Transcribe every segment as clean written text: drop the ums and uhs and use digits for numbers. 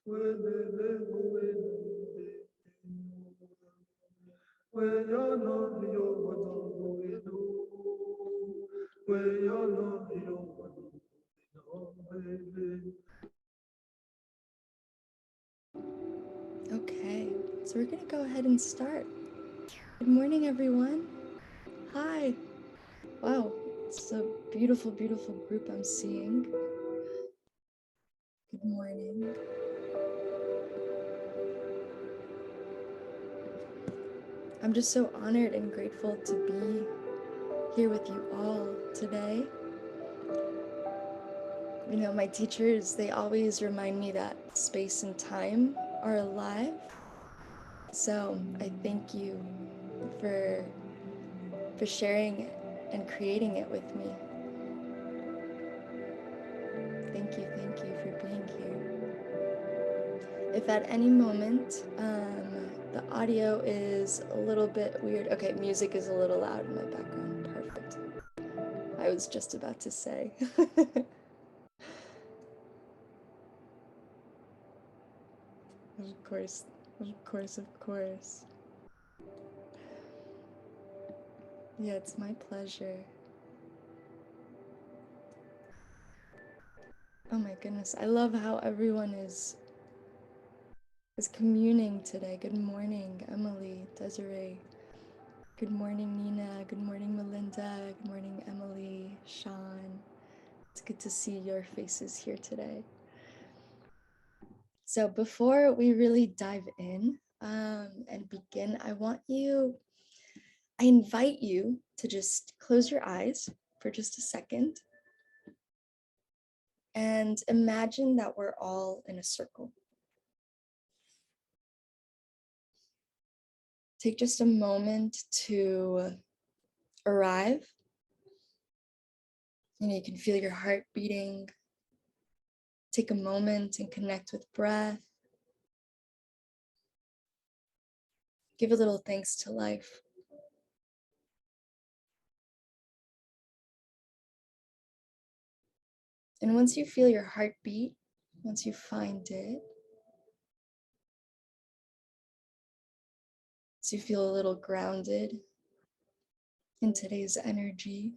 Okay, so we're gonna go ahead and start. Good morning, everyone. Hi. Wow, it's a beautiful, beautiful group I'm seeing. Good morning. I'm just so honored and grateful to be here with you all today. You know, my teachers, they always remind me that space and time are alive. So I thank you for sharing and creating it with me. Thank you for being here. If at any moment the audio is a little bit weird, okay, music is a little loud in my background, perfect. I was just about to say. Of course, of course, of course. Yeah, it's my pleasure. Oh my goodness, I love how everyone is communing today. Good morning, Emily, Desiree. Good morning, Nina. Good morning, Melinda. Good morning, Emily, Sean. It's good to see your faces here today. So before we really dive in and begin, I invite you to just close your eyes for just a second and imagine that we're all in a circle. Take just a moment to arrive. You can feel your heart beating. Take a moment and connect with breath. Give a little thanks to life. And once you feel your heartbeat, once you find it, so you feel a little grounded in today's energy,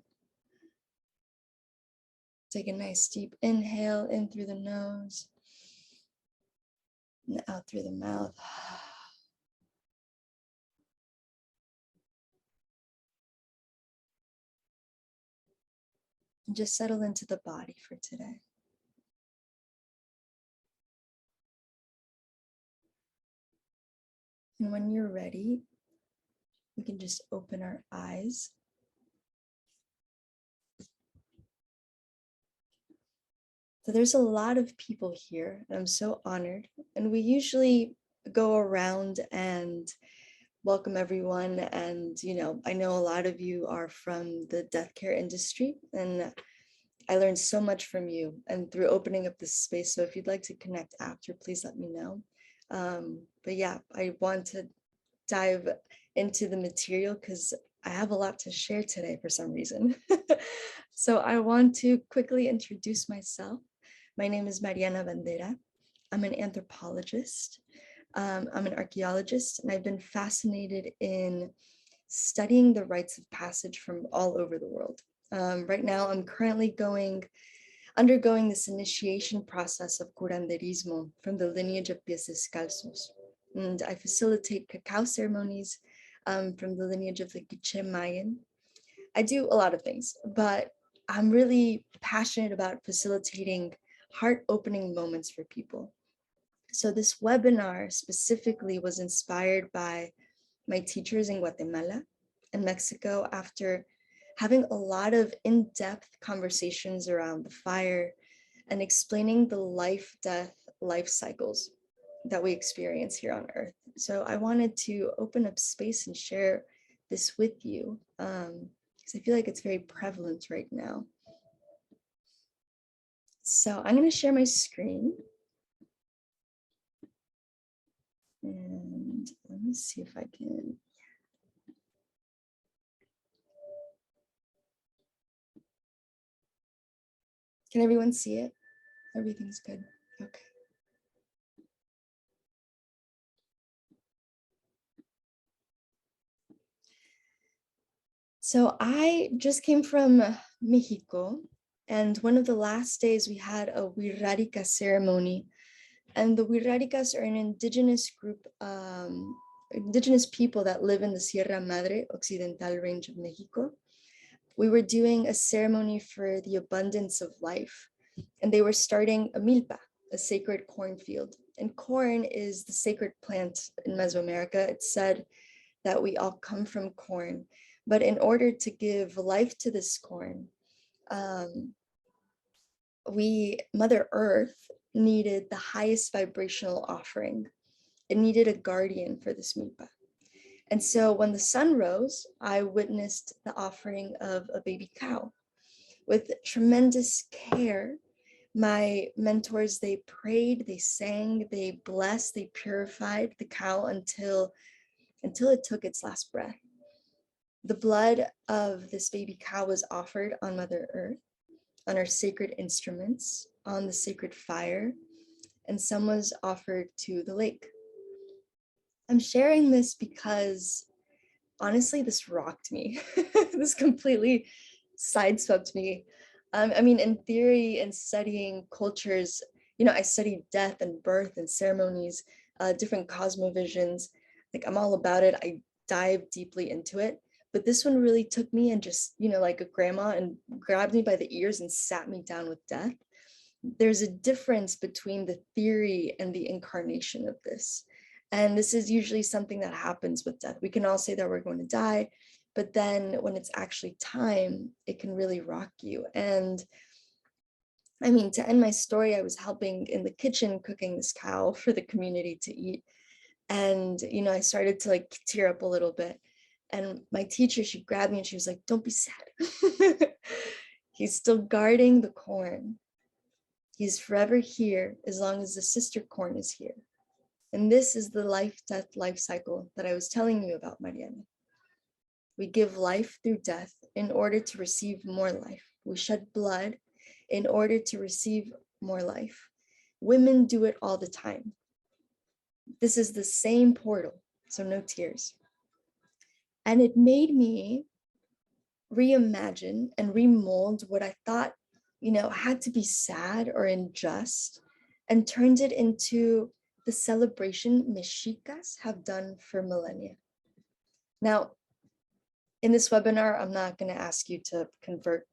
take a nice deep inhale in through the nose and out through the mouth. And just settle into the body for today. And when you're ready, we can just open our eyes. So there's a lot of people here, and I'm so honored. And we usually go around and welcome everyone. And, I know a lot of you are from the death care industry, and I learned so much from you and through opening up this space. So if you'd like to connect after, please let me know. But yeah, I want to dive into the material because I have a lot to share today for some reason. So I want to quickly introduce myself. My name is Mariana Bandera. I'm an anthropologist. I'm an archaeologist, and I've been fascinated in studying the rites of passage from all over the world. Right now, I'm currently undergoing this initiation process of curanderismo from the lineage of pies descalzos. And I facilitate cacao ceremonies from the lineage of the Quiche Mayan. I do a lot of things, but I'm really passionate about facilitating heart-opening moments for people. So this webinar specifically was inspired by my teachers in Guatemala and Mexico after having a lot of in-depth conversations around the fire and explaining the life-death life cycles that we experience here on Earth. So I wanted to open up space and share this with you because I feel like it's very prevalent right now. So I'm going to share my screen. And let me see if I can. Can everyone see it? Everything's good. Okay. So I just came from Mexico, and one of the last days we had a Wirrárica ceremony. And the Wirráricas are an indigenous group, indigenous people that live in the Sierra Madre Occidental range of Mexico. We were doing a ceremony for the abundance of life, and they were starting a milpa, a sacred cornfield. And corn is the sacred plant in Mesoamerica. It's said that we all come from corn, but in order to give life to this corn, Mother Earth needed the highest vibrational offering. It needed a guardian for this milpa. And so when the sun rose, I witnessed the offering of a baby cow. With tremendous care, my mentors, they prayed, they sang, they blessed, they purified the cow until it took its last breath. The blood of this baby cow was offered on Mother Earth, on our sacred instruments, on the sacred fire, and some was offered to the lake. I'm sharing this because honestly, this rocked me. This completely sideswept me. I mean, in theory and studying cultures, I studied death and birth and ceremonies, different cosmovisions. Like I'm all about it. I dive deeply into it. But this one really took me and just, like a grandma and grabbed me by the ears and sat me down with death. There's a difference between the theory and the incarnation of this. And this is usually something that happens with death. We can all say that we're going to die, but then when it's actually time, it can really rock you. And I mean, to end my story, I was helping in the kitchen cooking this cow for the community to eat. And, I started to like tear up a little bit. And my teacher, she grabbed me and she was like, don't be sad. He's still guarding the corn. He's forever here as long as the sister corn is here. And this is the life-death life cycle that I was telling you about, Mariana. We give life through death in order to receive more life. We shed blood in order to receive more life. Women do it all the time. This is the same portal, so no tears. And it made me reimagine and remold what I thought, had to be sad or unjust, and turned it into the celebration Mexicas have done for millennia. Now, in this webinar, I'm not going to ask you to convert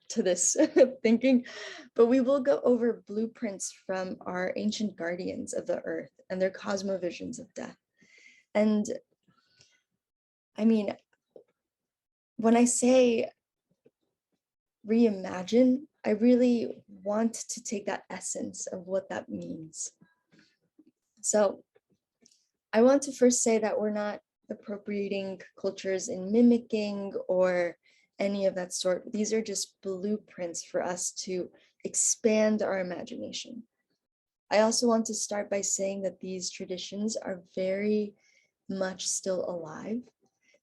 to this thinking, but we will go over blueprints from our ancient guardians of the earth and their cosmovisions of death. And I mean, when I say reimagine, I really want to take that essence of what that means. So I want to first say that we're not appropriating cultures and mimicking or any of that sort. These are just blueprints for us to expand our imagination. I also want to start by saying that these traditions are very much still alive.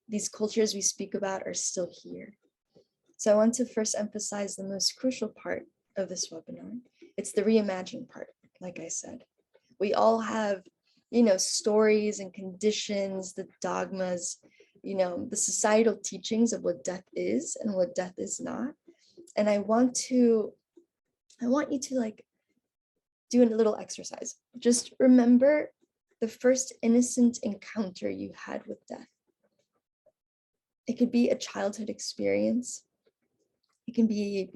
These cultures we speak about are still here. So I want to first emphasize the most crucial part of this webinar. It's the reimagine part, like I said. We all have, stories and conditions, the dogmas, the societal teachings of what death is and what death is not. And I want you to like do a little exercise. Just remember the first innocent encounter you had with death. It could be a childhood experience. It can be,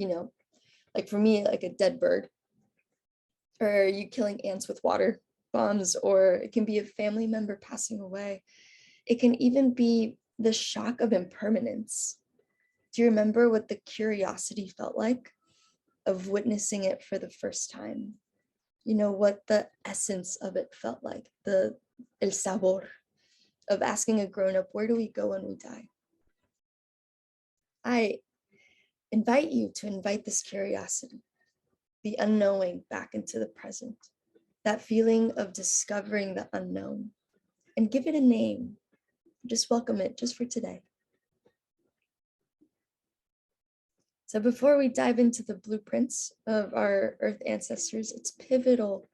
like for me, like a dead bird, or you killing ants with water bombs, or it can be a family member passing away. It can even be the shock of impermanence. Do you remember what the curiosity felt like of witnessing it for the first time? What the essence of it felt like, el sabor of asking a grown-up, where do we go when we die? I invite you to invite this curiosity, the unknowing, back into the present, that feeling of discovering the unknown, and give it a name. Just welcome it just for today. So before we dive into the blueprints of our earth ancestors, it's pivotal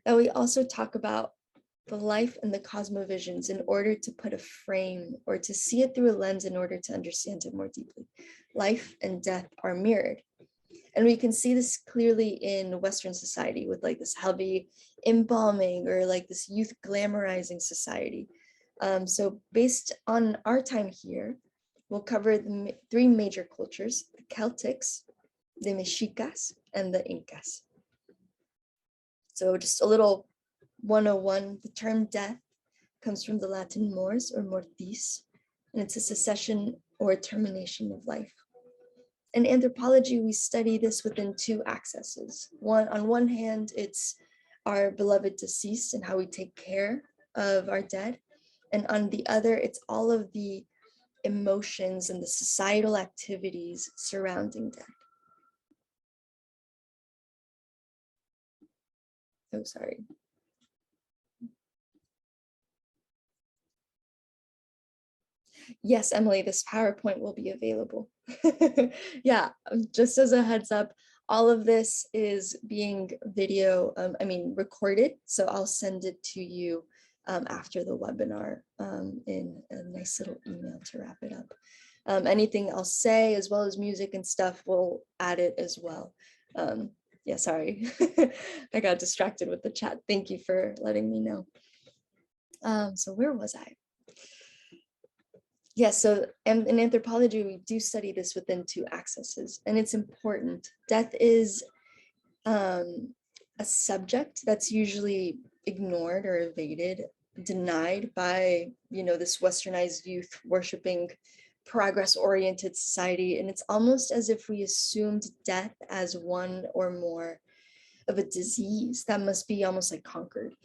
that we also talk about the life and the cosmovisions in order to put a frame or to see it through a lens in order to understand it more deeply. Life and death are mirrored. And we can see this clearly in Western society with like this heavy embalming or like this youth glamorizing society. So based on our time here, we'll cover the three major cultures: the Celtics, the Mexicas, and the Incas. So just a little 101, the term death comes from the Latin mors or mortis, and it's a cessation or a termination of life. In anthropology, we study this within two axes. On one hand, it's our beloved deceased and how we take care of our dead. And on the other, it's all of the emotions and the societal activities surrounding death. Oh, sorry. Yes, Emily, this PowerPoint will be available. Yeah, just as a heads up, all of this is being recorded. So I'll send it to you after the webinar in a nice little email to wrap it up. Anything I'll say, as well as music and stuff, we'll add it as well. Yeah, sorry, I got distracted with the chat. Thank you for letting me know. So where was I? Yes, so in anthropology, we do study this within two axes, and it's important. Death is a subject that's usually ignored or evaded, denied by, this westernized youth worshiping progress-oriented society. And it's almost as if we assumed death as one or more of a disease that must be almost like conquered.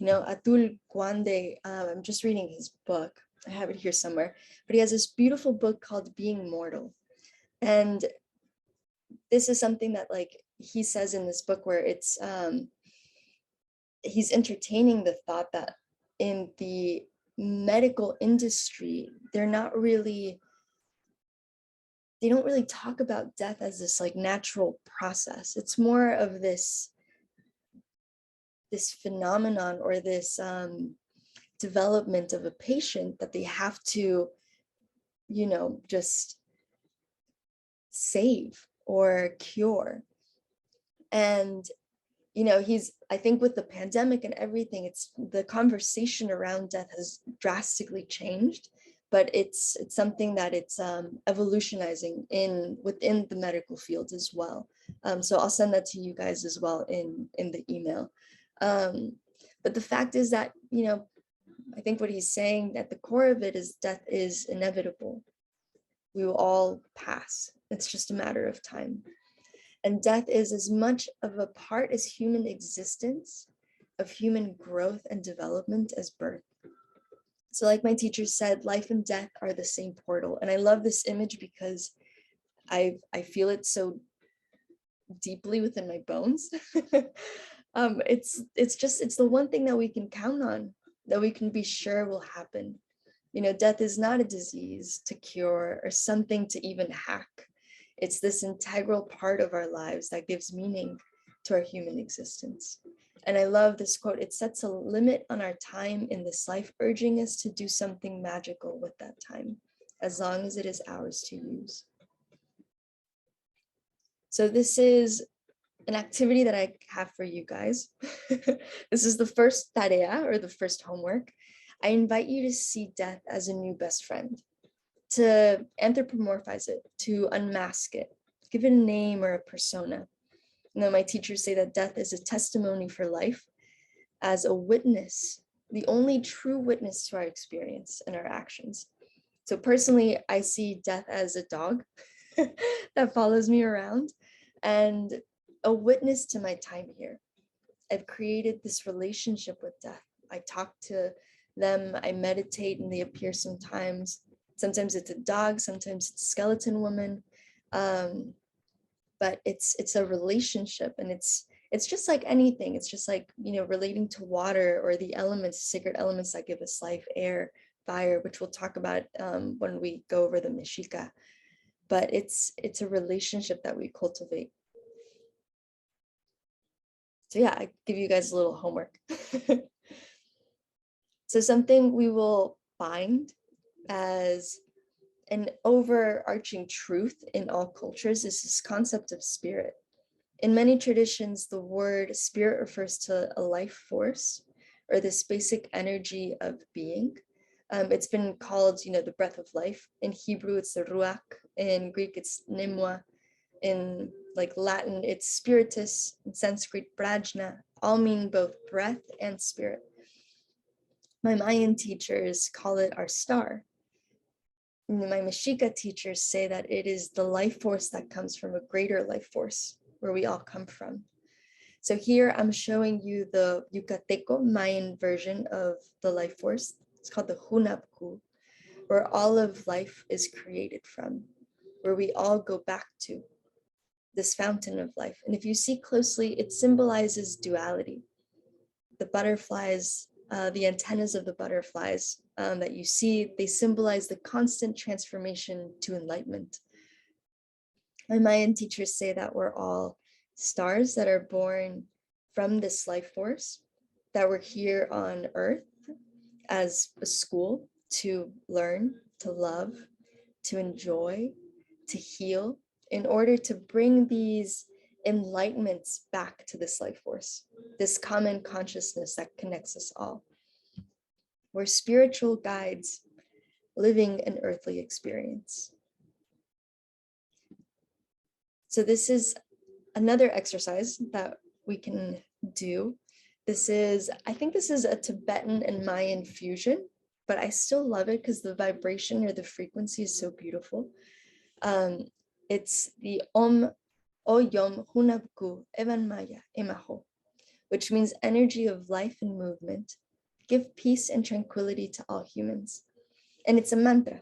Atul Gawande, I'm just reading his book. I have it here somewhere, but he has this beautiful book called Being Mortal. And this is something that like he says in this book where it's, he's entertaining the thought that in the medical industry, they don't really talk about death as this like natural process. It's more of this phenomenon or this development of a patient that they have to, just save or cure. And, I think with the pandemic and everything, it's the conversation around death has drastically changed, but it's something that it's evolutionizing within the medical field as well. So I'll send that to you guys as well in the email. But the fact is that, I think what he's saying at the core of it is death is inevitable. We will all pass. It's just a matter of time. And death is as much of a part as human existence, of human growth and development as birth. So like my teacher said, life and death are the same portal. And I love this image because I feel it so deeply within my bones. It's the one thing that we can count on, that we can be sure will happen. Death is not a disease to cure or something to even hack. It's this integral part of our lives that gives meaning to our human existence. And I love this quote: it sets a limit on our time in this life, urging us to do something magical with that time, as long as it is ours to use. So this is an activity that I have for you guys. This is the first tarea, or the first homework. I invite you to see death as a new best friend, to anthropomorphize it, to unmask it, give it a name or a persona. My teachers say that death is a testimony for life, as a witness, the only true witness to our experience and our actions. So personally, I see death as a dog that follows me around and a witness to my time here. I've created this relationship with death. I talk to them, I meditate, and they appear sometimes. Sometimes it's a dog, sometimes it's a skeleton woman. But it's a relationship, and it's just like anything. It's just like, relating to water or the elements, sacred elements that give us life: air, fire, which we'll talk about when we go over the Mexica. But it's a relationship that we cultivate. So yeah, I give you guys a little homework. So something we will find as an overarching truth in all cultures is this concept of spirit. In many traditions, the word spirit refers to a life force or this basic energy of being. It's been called, the breath of life. In Hebrew, it's the ruach. In Greek, it's pneuma. In like Latin, it's spiritus. In Sanskrit, prajna. All mean both breath and spirit. My Mayan teachers call it our star. My Mexica teachers say that it is the life force that comes from a greater life force where we all come from. So here I'm showing you the Yucateco Mayan version of the life force. It's called the Hunabku, where all of life is created from, where we all go back to this fountain of life. And if you see closely, it symbolizes duality. The butterflies, the antennas of the butterflies that you see, they symbolize the constant transformation to enlightenment. My Mayan teachers say that we're all stars that are born from this life force, that we're here on Earth as a school to learn, to love, to enjoy, to heal, in order to bring these enlightenments back to this life force, this common consciousness that connects us all. We're spiritual guides living an earthly experience. So this is another exercise that we can do. I think this is a Tibetan and Mayan fusion, but I still love it because the vibration or the frequency is so beautiful. It's the Om Oyom Hunabku Evan Maya Emaho, which means energy of life and movement. Give peace and tranquility to all humans. And it's a mantra.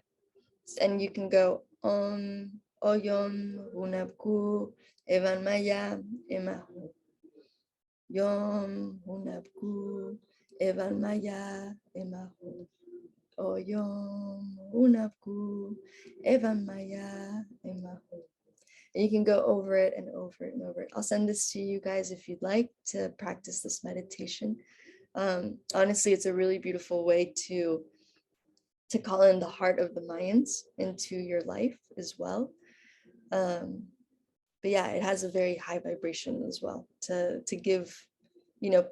And you can go Om Oyom Hunabku Evan Maya Emaho. Yom Hunabku Evan Maya Emaho. Oyom Hunabku Evan Maya Emaho. And you can go over it and over it and over it. I'll send this to you guys if you'd like to practice this meditation. Honestly, it's a really beautiful way to call in the heart of the Mayans into your life as well. But yeah, it has a very high vibration as well to give,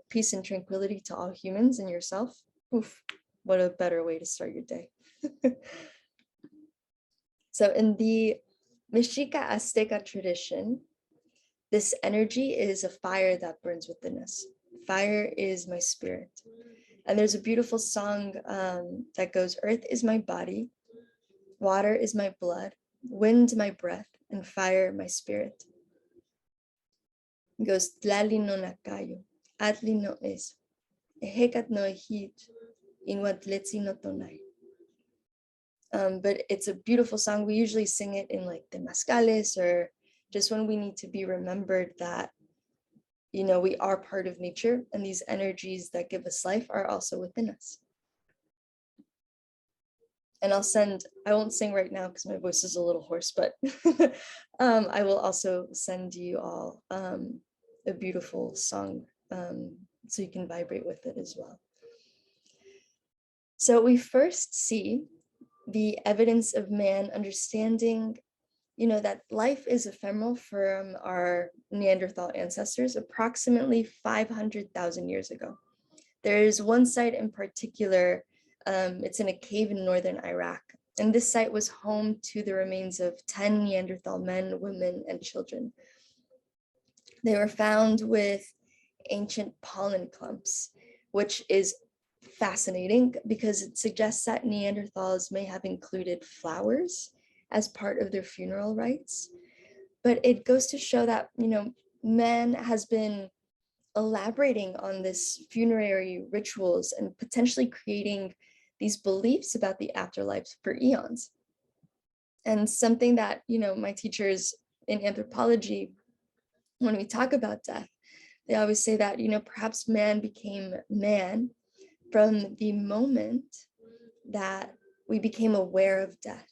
peace and tranquility to all humans and yourself. Oof, what a better way to start your day. So in the Mexica-Azteca tradition, this energy is a fire that burns within us. Fire is my spirit. And there's a beautiful song that goes, earth is my body, water is my blood, wind my breath, and fire my spirit. It goes, tlali no nakayo, atli no es, ehekat no ehit, inwatletsi no tonai. But it's a beautiful song. We usually sing it in like the mascales or just when we need to be remembered that, we are part of nature and these energies that give us life are also within us. And I won't sing right now because my voice is a little hoarse, but I will also send you all a beautiful song so you can vibrate with it as well. So we first see the evidence of man understanding, that life is ephemeral from our Neanderthal ancestors approximately 500,000 years ago. There is one site in particular, it's in a cave in northern Iraq. And this site was home to the remains of 10 Neanderthal men, women, and children. They were found with ancient pollen clumps, which is fascinating because it suggests that Neanderthals may have included flowers as part of their funeral rites. But it goes to show that, man has been elaborating on this funerary rituals and potentially creating these beliefs about the afterlife for eons. And something that, my teachers in anthropology, when we talk about death, they always say that, perhaps man became man from the moment that we became aware of death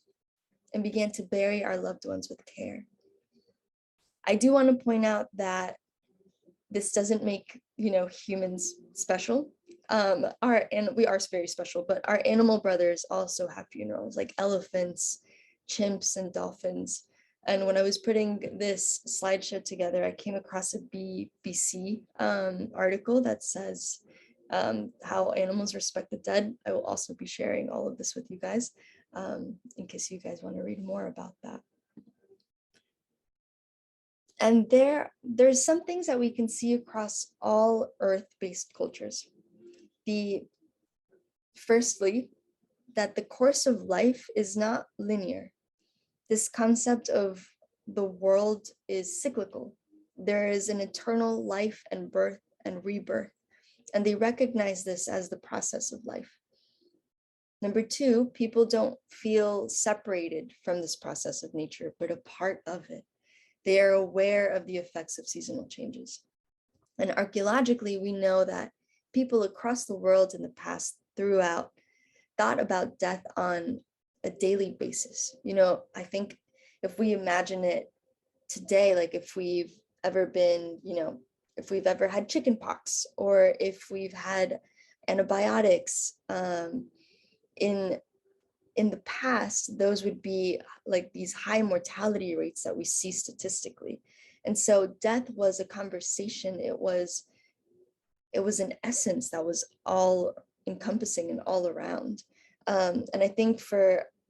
and began to bury our loved ones with care. I do want to point out that this doesn't make, humans special. And we are very special, but our animal brothers also have funerals, like elephants, chimps, and dolphins. And when I was putting this slideshow together, I came across a BBC article that says how animals respect the dead. I will also be sharing all of this with you guys in case you guys want to read more about that. And there's some things that we can see across all earth-based cultures. Firstly, that the course of life is not linear. This concept of the world is cyclical. There is an eternal life and birth and rebirth, and they recognize this as the process of life. Number two, people don't feel separated from this process of nature, but a part of it. They are aware of the effects of seasonal changes. And archaeologically, we know that people across the world in the past throughout thought about death on a daily basis. You know, I think if we imagine it today, like if we've ever been, you know, if we've ever had chicken pox or if we've had antibiotics in the past, those would be like these high mortality rates that we see statistically. And so death was a conversation. It was an essence that was all encompassing and all around. And I think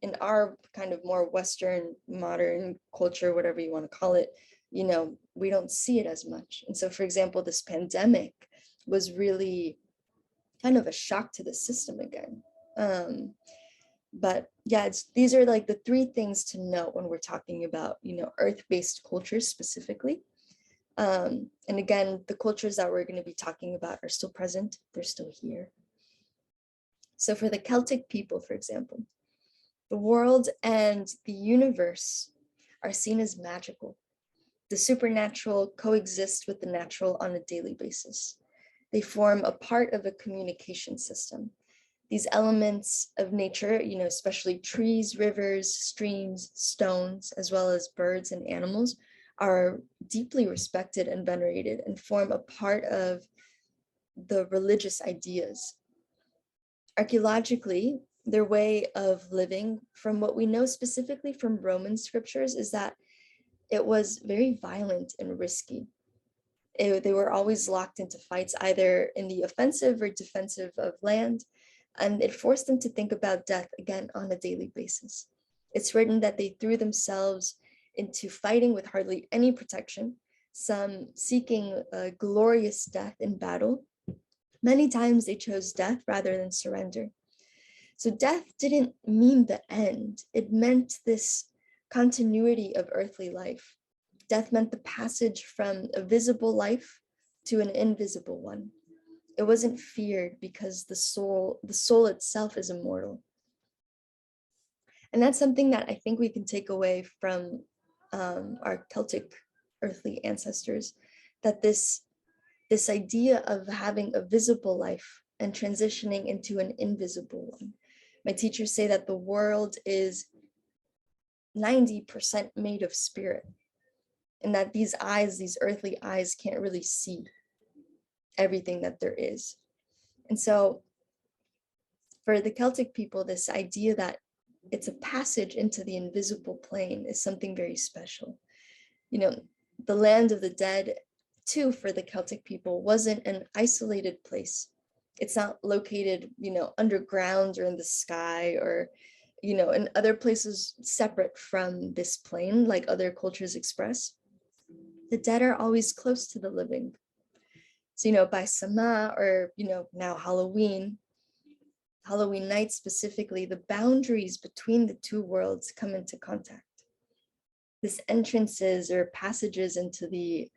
in our kind of more Western modern culture, whatever you want to call it, you know, we don't see it as much. And so, for example, this pandemic was really kind of a shock to the system again. But yeah, these are like the three things to note when we're talking about, you know, earth-based cultures specifically. And again, the cultures that we're going to be talking about are still present. They're still here. So for the Celtic people, for example, the world and the universe are seen as magical. The supernatural coexist with the natural on a daily basis. They form a part of a communication system. These elements of nature, you know, especially trees, rivers, streams, stones, as well as birds and animals, are deeply respected and venerated and form a part of the religious ideas. Archaeologically, their way of living, from what we know specifically from Roman scriptures, is that it was very violent and risky. They were always locked into fights, either in the offensive or defensive of land, and it forced them to think about death again on a daily basis. It's written that they threw themselves into fighting with hardly any protection, some seeking a glorious death in battle. Many times they chose death rather than surrender. So death didn't mean the end. It meant this continuity of earthly life. Death meant the passage from a visible life to an invisible one. It wasn't feared because the soul itself is immortal. And that's something that I think we can take away from our Celtic earthly ancestors, that this idea of having a visible life and transitioning into an invisible one. My teachers say that the world is 90% made of spirit, and that these eyes, these earthly eyes, can't really see everything that there is. And so for the Celtic people, this idea that it's a passage into the invisible plane is something very special. You know, the land of the dead, too, for the Celtic people, wasn't an isolated place. It's not located, you know, underground or in the sky or, you know, in other places separate from this plane, like other cultures express. The dead are always close to the living. So, you know, by Sama, or, you know, now Halloween night specifically, the boundaries between the two worlds come into contact. This entrances or passages into the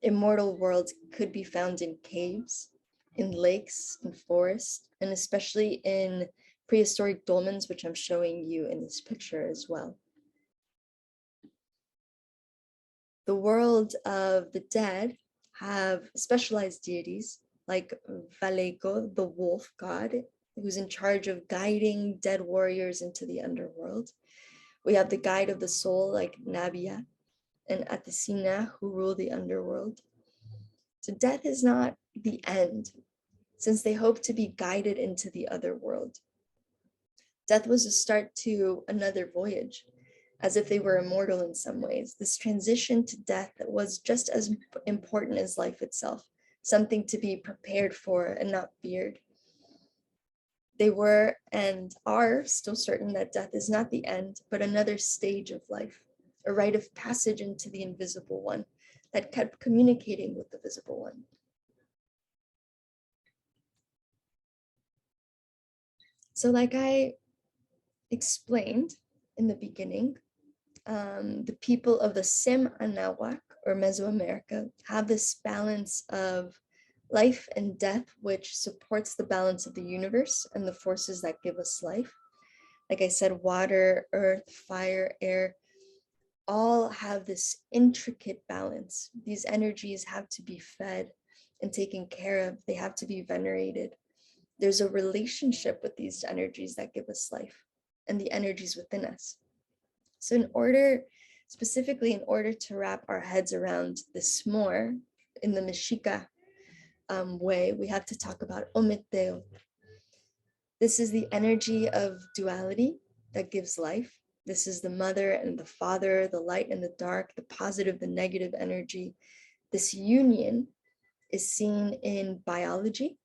immortal world could be found in caves, in lakes, in forests, and especially in prehistoric dolmens, which I'm showing you in this picture as well. The world of the dead have specialized deities like Vallejo, the wolf god, who's in charge of guiding dead warriors into the underworld. We have the guide of the soul like Nabia and Athena, who rule the underworld. So death is not the end. since they hope to be guided into the other world. Death was a start to another voyage, as if they were immortal in some ways. This transition to death was just as important as life itself, something to be prepared for and not feared. They were and are still certain that death is not the end, but another stage of life, a rite of passage into the invisible one that kept communicating with the visible one. So like I explained in the beginning, the people of the Sem Anahuac, or Mesoamerica, have this balance of life and death, which supports the balance of the universe and the forces that give us life. Like I said, water, earth, fire, air, all have this intricate balance. These energies have to be fed and taken care of. They have to be venerated. There's a relationship with these energies that give us life and the energies within us. So specifically in order to wrap our heads around this more in the Mexica way, we have to talk about Ometeo. This is the energy of duality that gives life. This is the mother and the father, the light and the dark, the positive, the negative energy. This union is seen in biology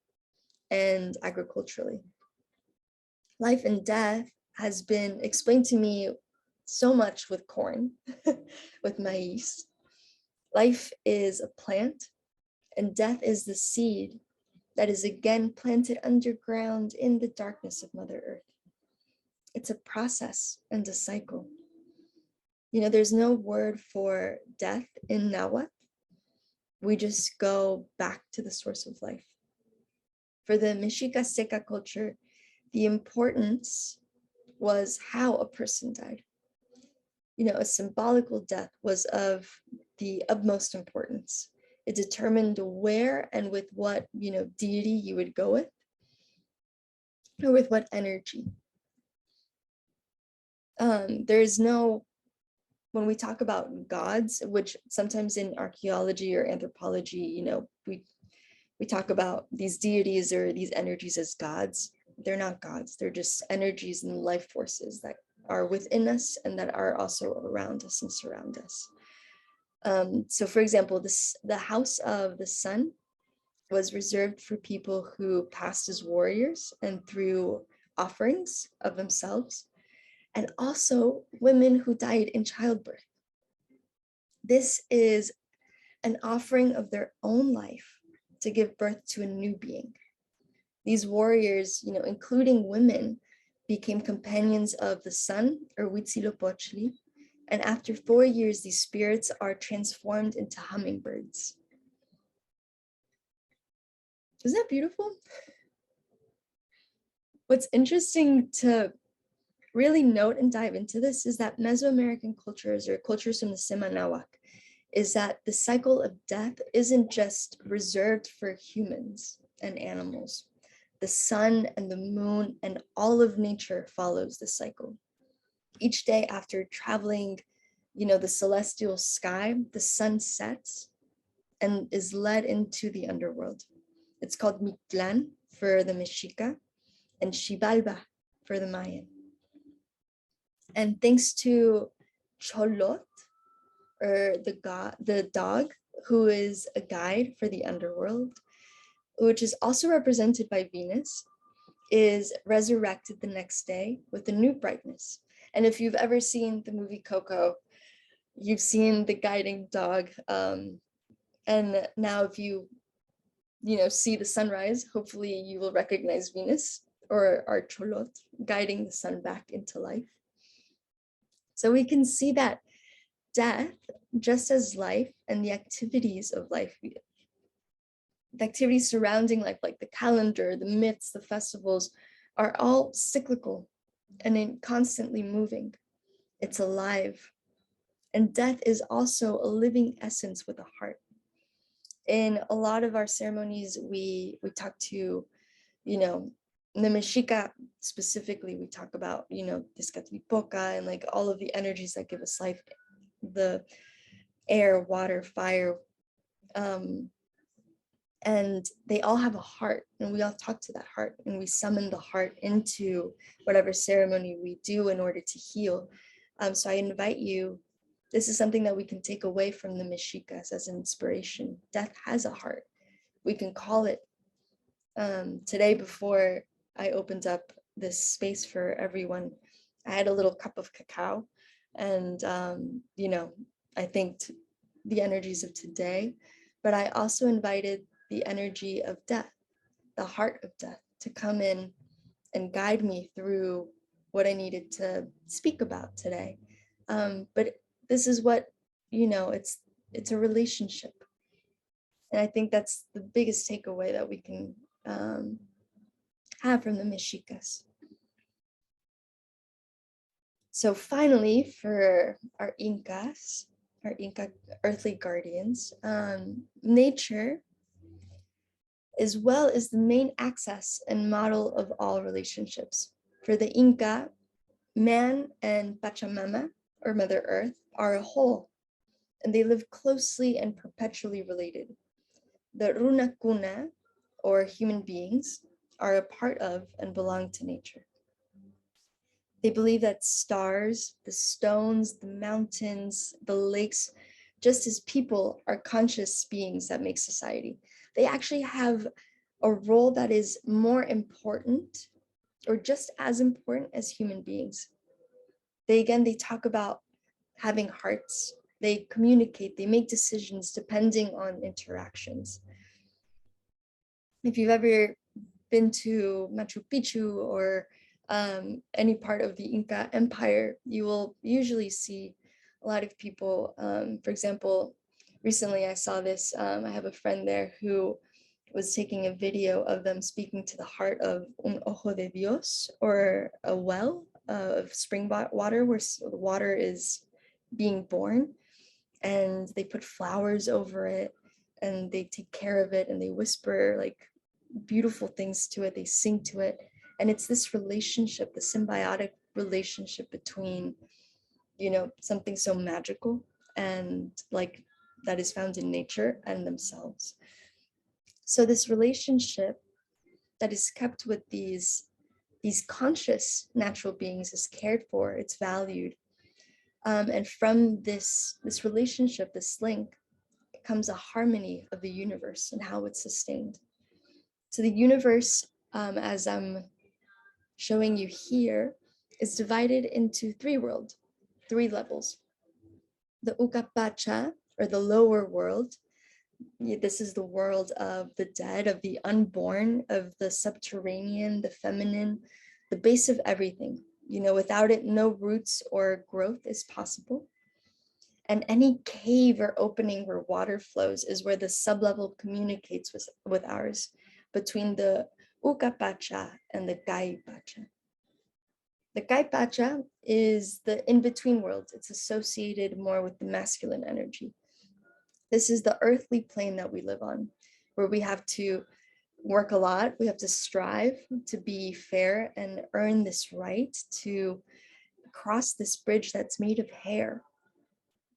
and agriculturally. Life and death has been explained to me so much with corn, with maize. Life is a plant, and death is the seed that is again planted underground in the darkness of Mother Earth. It's a process and a cycle. There's no word for death in Nahuatl. We just go back to the source of life. For the Mexica-Azteca culture, the importance was how a person died. A symbolical death was of the utmost importance. It determined where and with what, deity you would go with, or with what energy. There's no, when we talk about gods, which sometimes in archaeology or anthropology, we talk about these deities or these energies as gods. They're not gods. They're just energies and life forces that are within us and that are also around us and surround us. So for example, the house of the sun was reserved for people who passed as warriors and through offerings of themselves, and also women who died in childbirth. This is an offering of their own life to give birth to a new being. These warriors, including women, became companions of the sun, or Huitzilopochtli, and after 4 years, these spirits are transformed into hummingbirds. Isn't that beautiful? What's interesting to really note and dive into this is that Mesoamerican cultures, or cultures from the Sem Anahuac, is that the cycle of death isn't just reserved for humans and animals. The sun and the moon and all of nature follows the cycle. Each day after traveling, the celestial sky, the sun sets and is led into the underworld. It's called Mictlan for the Mexica and Xibalba for the Mayan. And thanks to Cholot, or the dog, who is a guide for the underworld, which is also represented by Venus, is resurrected the next day with a new brightness. And if you've ever seen the movie Coco, you've seen the guiding dog. And now if you see the sunrise, hopefully you will recognize Venus, or our Cholot, guiding the sun back into life. So we can see that death, just as life and the activities of life, the activities surrounding life, like the calendar, the myths, the festivals, are all cyclical and constantly moving. It's alive. And death is also a living essence with a heart. In a lot of our ceremonies, we talk to, in the Mexica specifically, we talk about, Tezcatlipoca and like all of the energies that give us life, the air, water, fire, And they all have a heart, and we all talk to that heart, and we summon the heart into whatever ceremony we do in order to heal. So I invite you, this is something that we can take away from the Mexicas as an inspiration. Death has a heart. We can call it. Today, before I opened up this space for everyone, I had a little cup of cacao, and I thanked the energies of today, but I also invited the energy of death, the heart of death, to come in and guide me through what I needed to speak about today. But this is what, it's a relationship. And I think that's the biggest takeaway that we can have from the Mexicas. So finally, for our Incas, our Inca earthly guardians, nature as well is the main access and model of all relationships. For the Inca, man and Pachamama, or Mother Earth, are a whole, and they live closely and perpetually related. The Runa Kuna, or human beings, are a part of and belong to nature. They believe that stars, the stones, the mountains, the lakes, just as people are conscious beings that make society, they actually have a role that is more important or just as important as human beings. They talk about having hearts, they communicate, they make decisions depending on interactions. If you've ever been to Machu Picchu or any part of the Inca Empire, you will usually see a lot of people. For example, recently I saw this. I have a friend there who was taking a video of them speaking to the heart of un ojo de Dios, or a well of spring water, where the water is being born, and they put flowers over it, and they take care of it, and they whisper like beautiful things to it, they sing to it. And it's this relationship, the symbiotic relationship between, something so magical and like that is found in nature and themselves. So this relationship that is kept with these conscious natural beings is cared for, it's valued. And from this relationship, this link, comes a harmony of the universe and how it's sustained. So the universe, as I'm showing you here, is divided into three worlds, three levels. The Ucapacha, or the lower world, this is the world of the dead, of the unborn, of the subterranean, the feminine, the base of everything. Without it, no roots or growth is possible. And any cave or opening where water flows is where the sublevel communicates with ours, between the Ucapacha and the Caipacha. The Caipacha is the in-between world. It's associated more with the masculine energy. This is the earthly plane that we live on, where we have to work a lot. We have to strive to be fair and earn this right to cross this bridge that's made of hair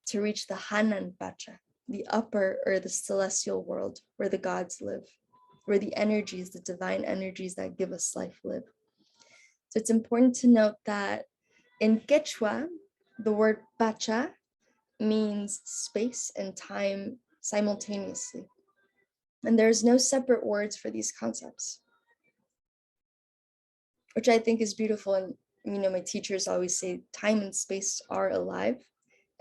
to reach the Hanan Pacha, the upper or the celestial world where the gods live, where the energies, the divine energies that give us life live. So it's important to note that in Quechua, the word Pacha means space and time simultaneously. And there's no separate words for these concepts, which I think is beautiful. And, my teachers always say time and space are alive,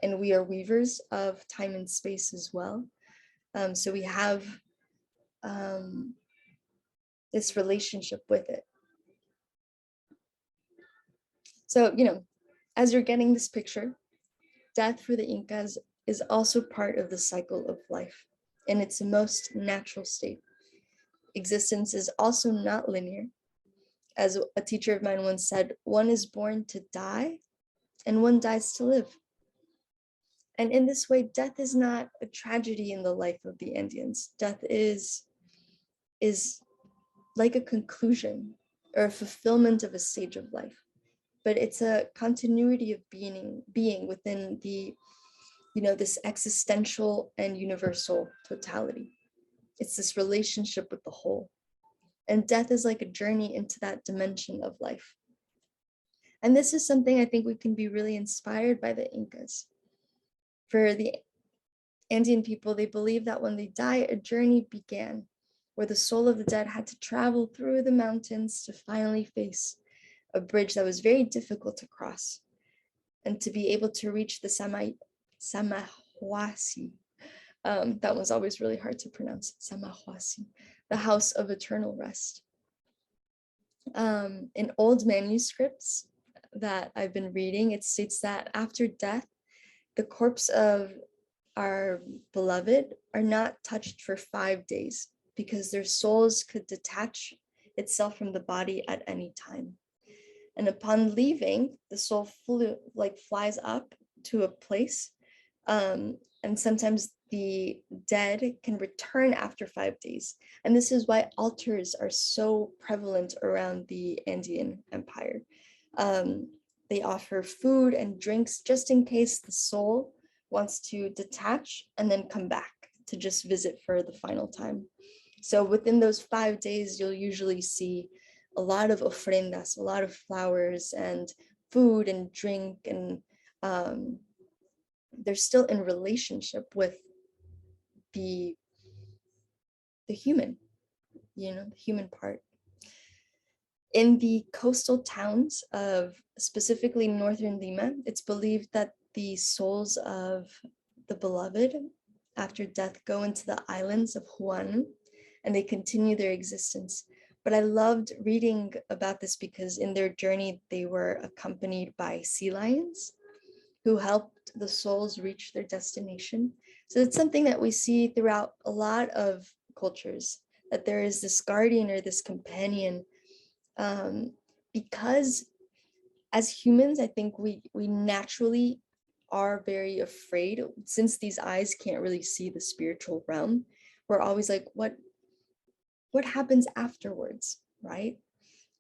and we are weavers of time and space as well. So we have this relationship with it. So, as you're getting this picture, death for the Incas is also part of the cycle of life in its most natural state. Existence is also not linear. As a teacher of mine once said, one is born to die and one dies to live. And in this way, death is not a tragedy in the life of the Indians. Death is like a conclusion or a fulfillment of a stage of life, but it's a continuity of being within the, this existential and universal totality. It's this relationship with the whole. And death is like a journey into that dimension of life. And this is something I think we can be really inspired by the Incas. For the Andean people, they believe that when they die, a journey began where the soul of the dead had to travel through the mountains to finally face a bridge that was very difficult to cross and to be able to reach the Samahuasi. That was always really hard to pronounce, Samahuasi, the house of eternal rest. In old manuscripts that I've been reading, it states that after death, the corpse of our beloved are not touched for 5 days because their souls could detach itself from the body at any time. And upon leaving, the soul flies up to a place. And sometimes the dead can return after 5 days. And this is why altars are so prevalent around the Andean Empire. They offer food and drinks just in case the soul wants to detach and then come back to just visit for the final time. So within those 5 days, you'll usually see a lot of ofrendas, a lot of flowers and food and drink, and they're still in relationship with the human, the human part. In the coastal towns of specifically northern Lima, it's believed that the souls of the beloved after death go into the islands of Juan and they continue their existence. But I loved reading about this because in their journey, they were accompanied by sea lions who helped the souls reach their destination. So it's something that we see throughout a lot of cultures, that there is this guardian or this companion, because as humans, I think we naturally are very afraid, since these eyes can't really see the spiritual realm. We're always like, what happens afterwards, right?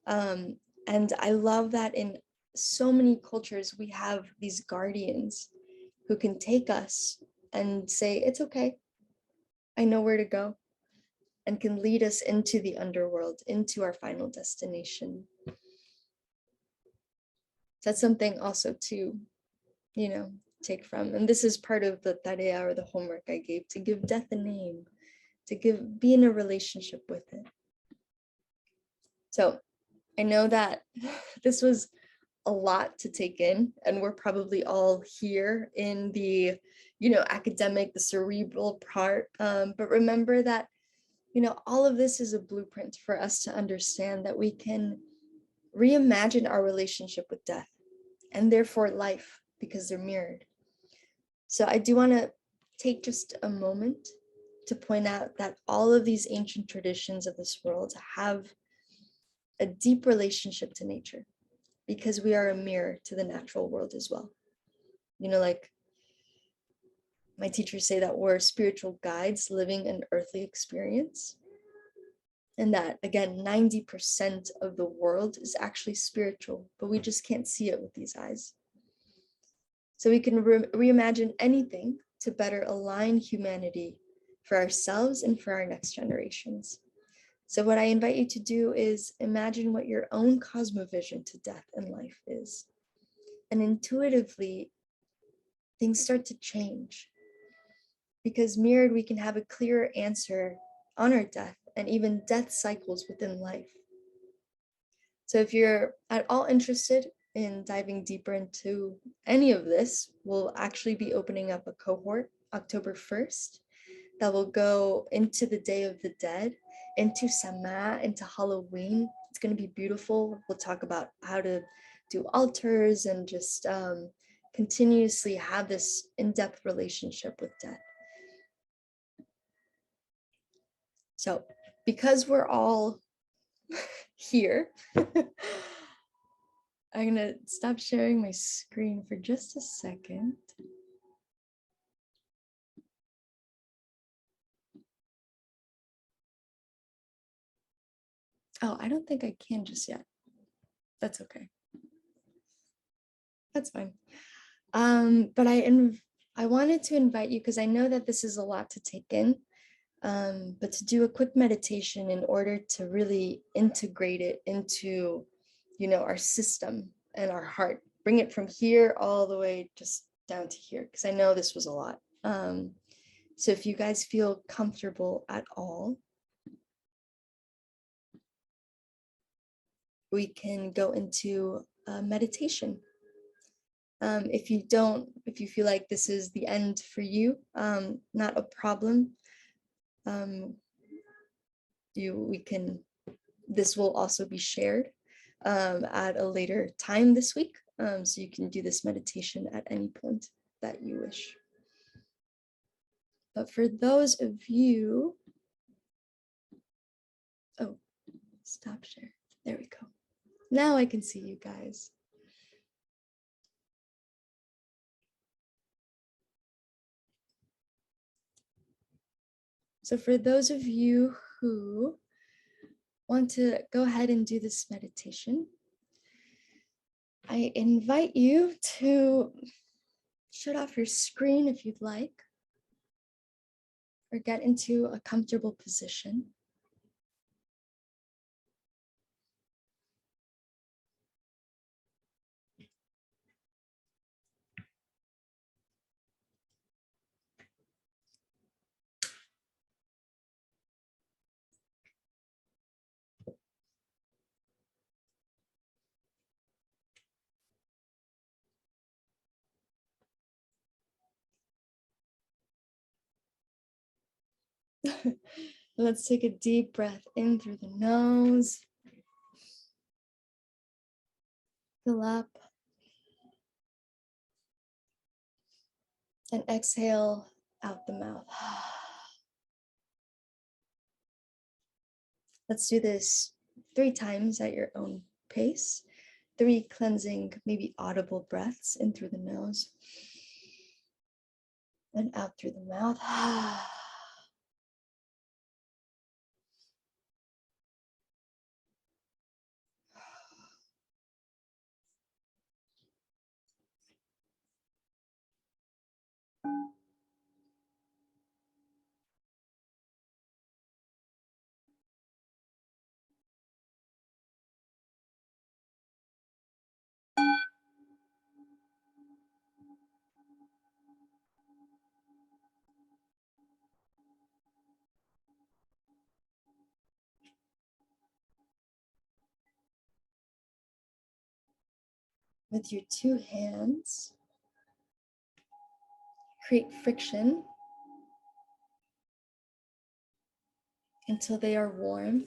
And I love that in so many cultures, we have these guardians who can take us and say, it's okay, I know where to go, and can lead us into the underworld, into our final destination. That's something also to, take from. And this is part of the tarea, or the homework I gave, to give death a name, be in a relationship with it. So I know that this was a lot to take in, and we're probably all here in the, academic, the cerebral part. But remember that, all of this is a blueprint for us to understand that we can reimagine our relationship with death and therefore life, because they're mirrored. So I do want to take just a moment to point out that all of these ancient traditions of this world have a deep relationship to nature, because we are a mirror to the natural world as well. Like my teachers say, that we're spiritual guides living an earthly experience. And that, again, 90% of the world is actually spiritual, but we just can't see it with these eyes. So we can reimagine anything to better align humanity for ourselves and for our next generations. So what I invite you to do is imagine what your own cosmovision to death and life is. And intuitively, things start to change. Because mirrored, we can have a clearer answer on our death and even death cycles within life. So if you're at all interested in diving deeper into any of this, we'll actually be opening up a cohort October 1st that will go into the Day of the Dead, into Sama, into Halloween. It's going to be beautiful. We'll talk about how to do altars and just continuously have this in-depth relationship with death. So because we're all here, I'm going to stop sharing my screen for just a second. Oh, I don't think I can just yet. That's okay. That's fine. But I wanted to invite you, because I know that this is a lot to take in. but to do a quick meditation in order to really integrate it into, our system and our heart. Bring it from here all the way just down to here, because I know this was a lot. So if you guys feel comfortable at all, we can go into meditation. If you feel like this is the end for you, not a problem. This will also be shared at a later time this week. So you can do this meditation at any point that you wish. But for those of you, oh, stop share. There we go. Now I can see you guys. So for those of you who want to go ahead and do this meditation, I invite you to shut off your screen if you'd like, or get into a comfortable position. Let's take a deep breath in through the nose. Fill up. And exhale out the mouth. Let's do this 3 times at your own pace. 3 cleansing, maybe audible breaths in through the nose and out through the mouth. With your 2 hands, create friction until they are warm.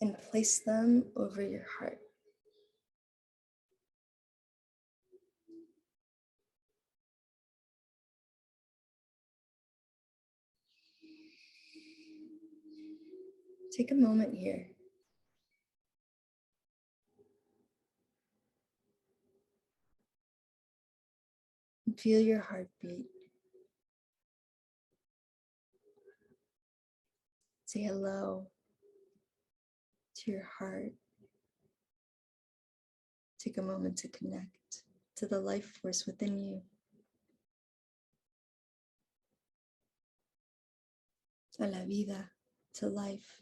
And place them over your heart. Take a moment here. And feel your heartbeat. Say hello to your heart. Take a moment to connect to the life force within you. A la vida, to life.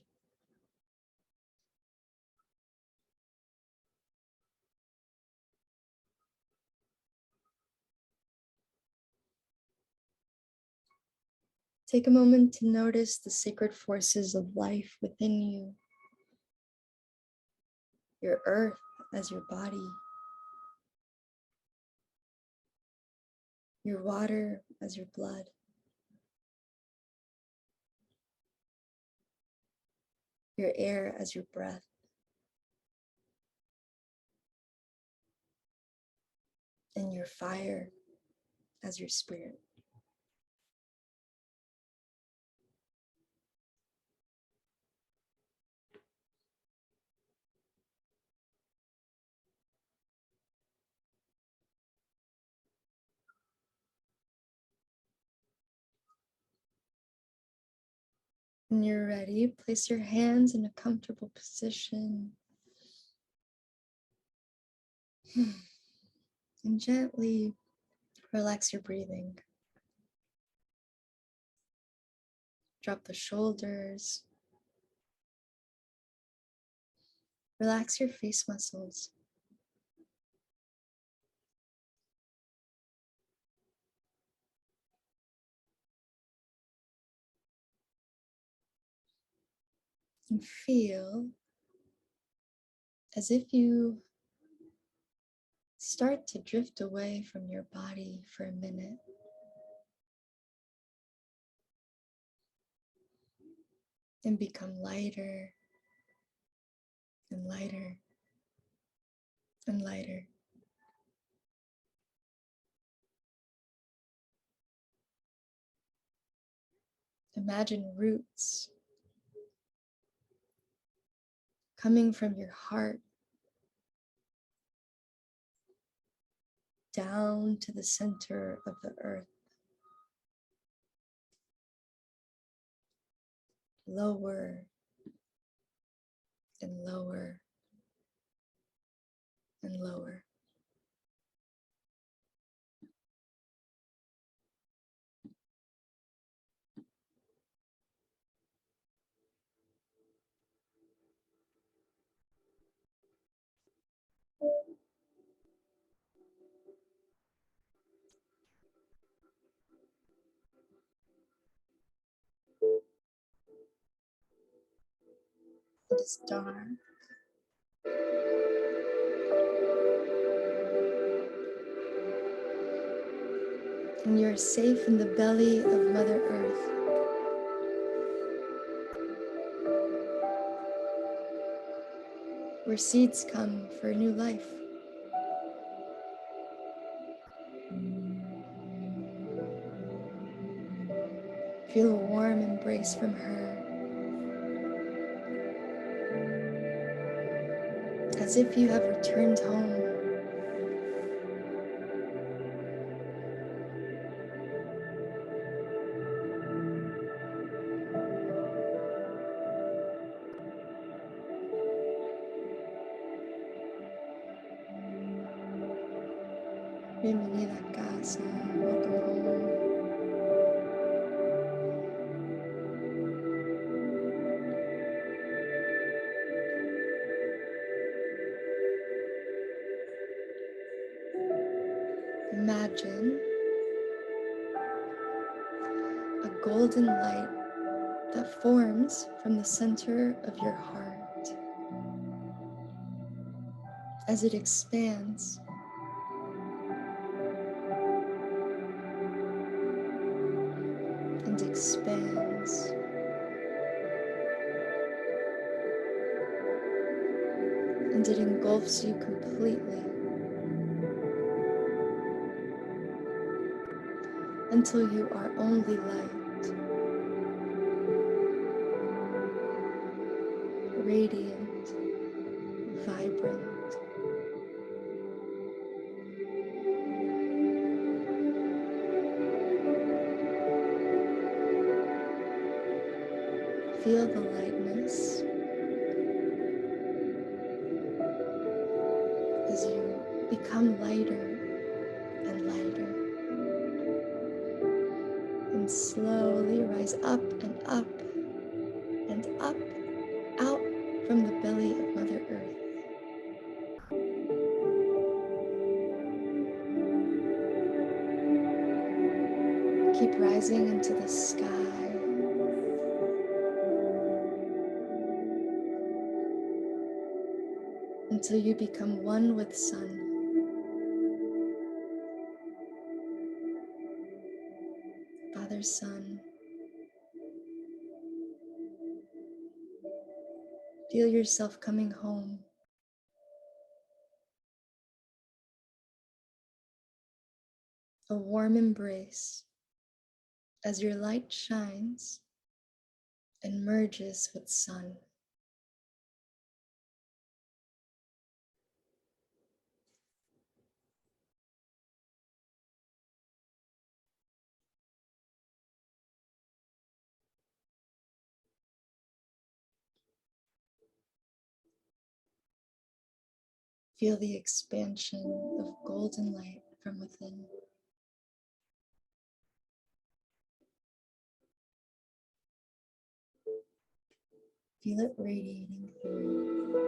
Take a moment to notice the sacred forces of life within you. Your earth as your body. Your water as your blood. Your air as your breath. And your fire as your spirit. When you're ready, place your hands in a comfortable position. And gently relax your breathing. Drop the shoulders. Relax your face muscles. And feel as if you start to drift away from your body for a minute. And become lighter and lighter and lighter. Imagine roots coming from your heart down to the center of the earth. Lower and lower and lower. It is dark. And you're safe in the belly of Mother Earth. Where seeds come for a new life. Feel a warm embrace from her, as if you have returned home. Bienvenida a casa, welcome home. Imagine a golden light that forms from the center of your heart. As it expands, and expands, and it engulfs you completely until you are only light, radiant, vibrant. Feel the lightness as you become lighter and lighter, and slowly rise up and up and up, out from the belly of Mother Earth. Keep rising into the sky, until you become one with sun. Father, Son, feel yourself coming home. A warm embrace as your light shines and merges with sun. Feel the expansion of golden light from within. Feel it radiating through.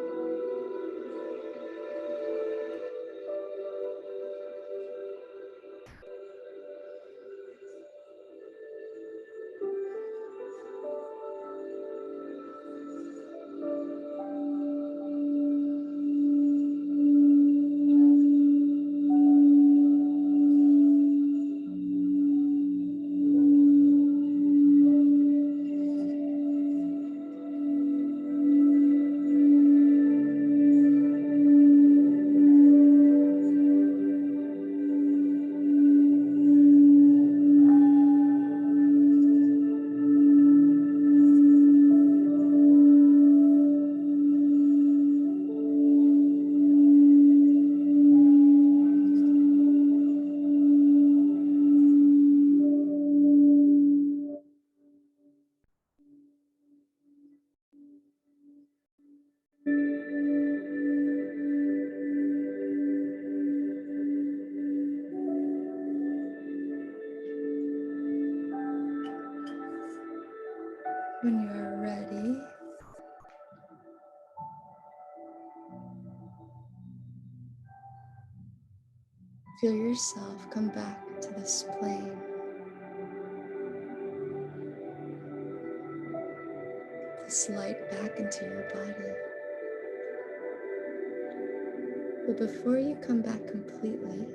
When you are ready, feel yourself come back to this plane. This light back into your body. But before you come back completely,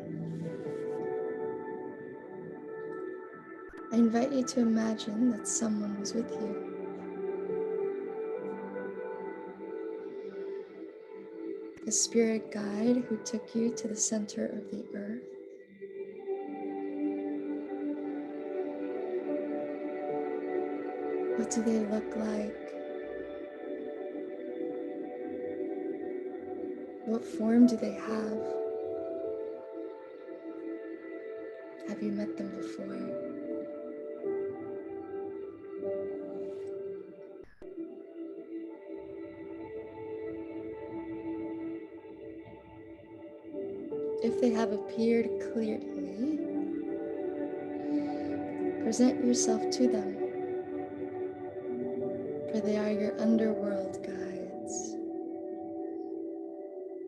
I invite you to imagine that someone was with you. A spirit guide who took you to the center of the earth. What do they look like? What form do they have? Have you met them before? If they have appeared clearly, present yourself to them, for they are your underworld guides.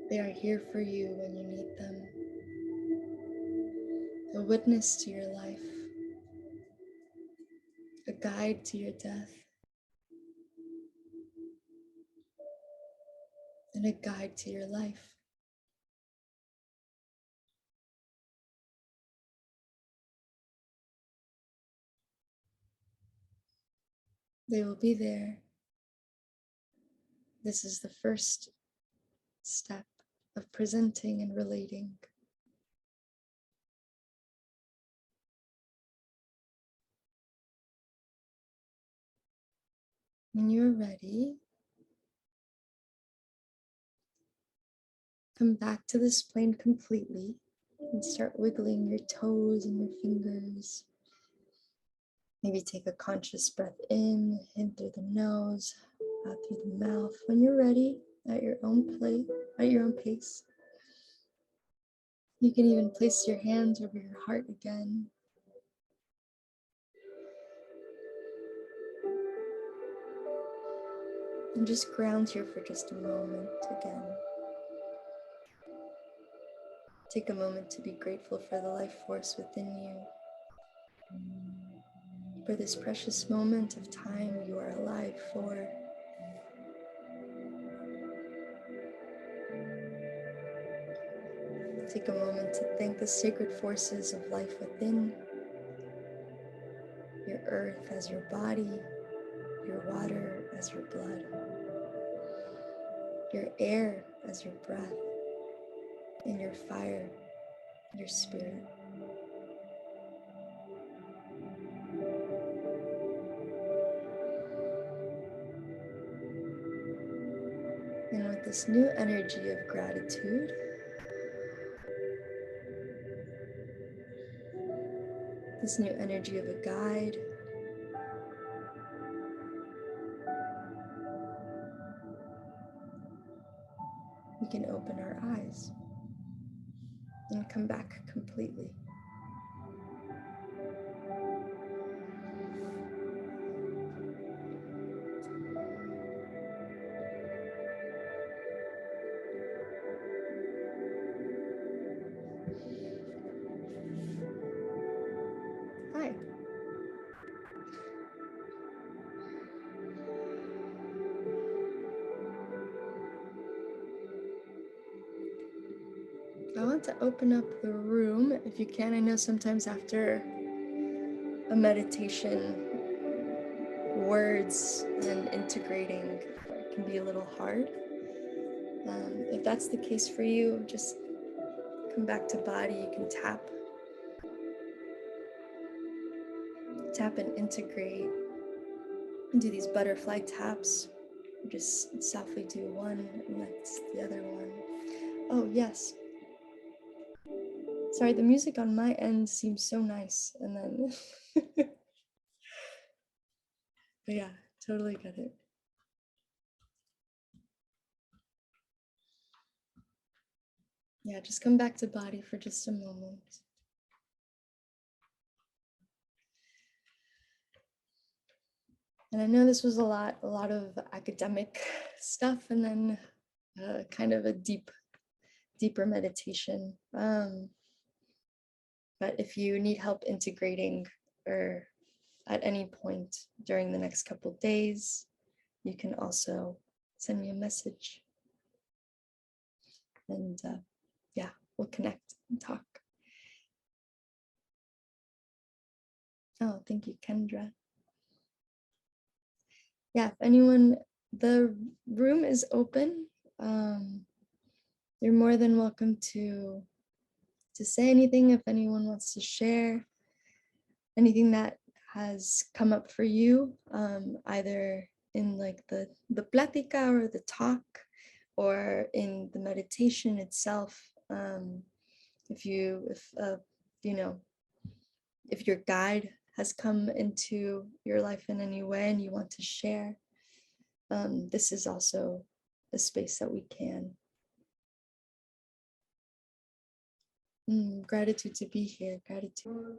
They are here for you when you need them. A witness to your life, a guide to your death, and a guide to your life. They will be there. This is the first step of presenting and relating. When you're ready, come back to this plane completely and start wiggling your toes and your fingers. Maybe take a conscious breath in through the nose, out through the mouth. When you're ready, at your own pace, you can even place your hands over your heart again. And just ground here for just a moment again. Take a moment to be grateful for the life force within you. For this precious moment of time you are alive for. Take a moment to thank the sacred forces of life within. Your earth as your body, your water as your blood, your air as your breath, and your fire, your spirit. And with this new energy of gratitude, this new energy of a guide, you we can open our eyes and come back completely. Hi. I want to open up the room if you can. I know sometimes after a meditation, words and integrating can be a little hard. If that's the case for you, just come back to body. You can tap and integrate and do these butterfly taps. Just softly do one and that's the other one. Oh, yes. Sorry, the music on my end seems so nice. And then, but yeah, totally get it. Yeah, just come back to body for just a moment. And I know this was a lot of academic stuff and then kind of a deeper meditation. But if you need help integrating or at any point during the next couple of days, you can also send me a message. And yeah, we'll connect and talk. Oh, thank you, Kendra. Yeah, if anyone, the room is open. You're more than welcome to say anything if anyone wants to share anything that has come up for you, either in like the plática or the talk or in the meditation itself. If you know, if your guide has come into your life in any way and you want to share, this is also a space that we can. Gratitude to be here. Gratitude.